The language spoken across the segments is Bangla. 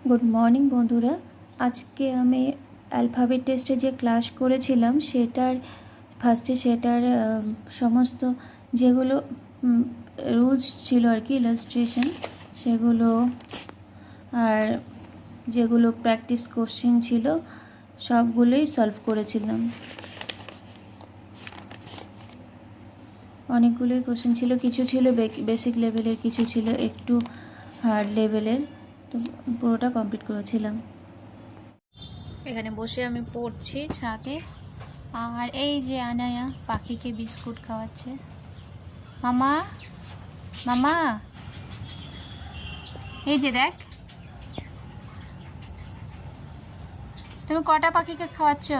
গুড মর্নিং বন্ধুরা। আজকে আমি অ্যালফাবেট টেস্টে যে ক্লাস করেছিলাম সেটার সমস্ত যেগুলো রুলস ছিল আর কি, ইলাস্ট্রেশন সেগুলো, আর যেগুলো প্র্যাকটিস কোশ্চেন ছিল সবগুলোই সলভ করেছিলাম। অনেকগুলোই কোশ্চেন ছিল, কিছু ছিল বেসিক লেভেলের, কিছু ছিল একটু হার্ড লেভেলের, তো পুরোটা কমপ্লিট করেছিলাম। এখানে বসে আমি পড়ছি ছাদে, আর এই যে আনায়া পাখিকে বিস্কুট খাওয়াচ্ছে। মামা মামা, এই যে দেখ, তুমি কটা পাখিকে খাওয়াচ্ছ?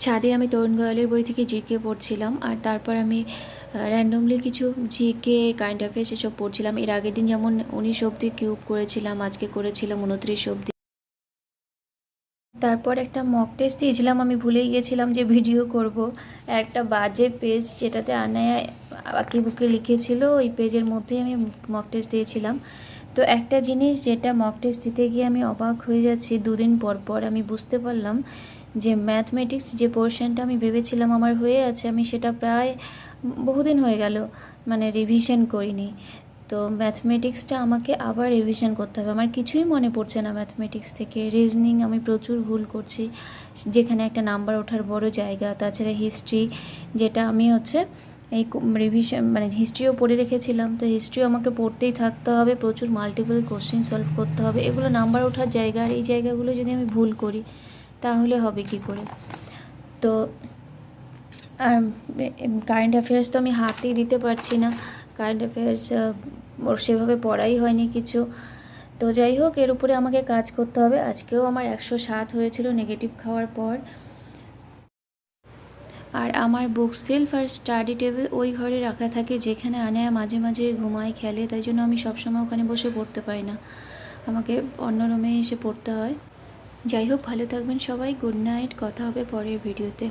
ছাদে আমি তরুণ গোয়ালের বই থেকে জিকে পড়ছিলাম, আর তারপর আমি র্যান্ডমলি কিছু জিকে কারেন্ট অ্যাফেয়ার্স এসব পড়ছিলাম। এর আগের দিন যেমন 19 অবধি কিউব করেছিলাম, আজকে করেছিলাম 29 অবধি। তারপর একটা মক টেস্ট দিয়েছিলাম, আমি ভুলেই গেছিলাম যে ভিডিও করব। একটা বাজে পেজ যেটাতে আনায়া আঁকি বুকে লিখেছিল, ওই পেজের মধ্যেই আমি মক টেস্ট দিয়েছিলাম। তো একটা জিনিস যেটা মক টেস্ট দিতে গিয়ে আমি অবাক হয়ে যাচ্ছি, দুদিন পর পর আমি বুঝতে পারলাম যে ম্যাথমেটিক্স যে পোর্শনটা আমি ভেবেছিলাম আমার হয়ে আছে, আমি সেটা প্রায় বহুদিন হয়ে গেল মানে রিভিশন করিনি। তো ম্যাথমেটিক্সটা আমাকে আবার রিভিশন করতে হবে, আমার কিছুই মনে পড়ছে না ম্যাথমেটিক্স থেকে। রিজনিং আমি প্রচুর ভুল করছি, যেখানে একটা নাম্বার ওঠার বড় জায়গা। তাছাড়া হিস্ট্রি, যেটা আমি এই রিভিশন মানে হিস্ট্রিও পড়ে রেখেছিলাম, তো হিস্ট্রিও আমাকে পড়তেই থাকতে হবে, প্রচুর মাল্টিপল কোশ্চেন সলভ করতে হবে। এগুলো নাম্বার ওঠার জায়গা, আর এই জায়গাগুলো যদি আমি ভুল করি তাহলে হবে কি করে? তো আর কারেন্ট অ্যাফেয়ার্স তো আমি হাতেই দিতে পারছি না, কারেন্ট অ্যাফেয়ার্স ওর সেভাবে পড়াই হয়নি কিছু। তো যাই হোক, এর উপরে আমাকে কাজ করতে হবে। আজকেও আমার 107 হয়েছিল নেগেটিভ খাওয়ার পর। আর আমার বুক সেলফ আর স্টাডি টেবিল ওই ঘরে রাখা থাকে যেখানে আনায়া মাঝে মাঝে ঘুমায়, খেলে, তাই জন্য আমি সবসময় ওখানে বসে পড়তে পারি না, আমাকে অন্য রুমে এসে পড়তে হয়। যাই হোক, ভালো থাকবেন সবাই, গুড নাইট, কথা হবে পরের ভিডিওতে।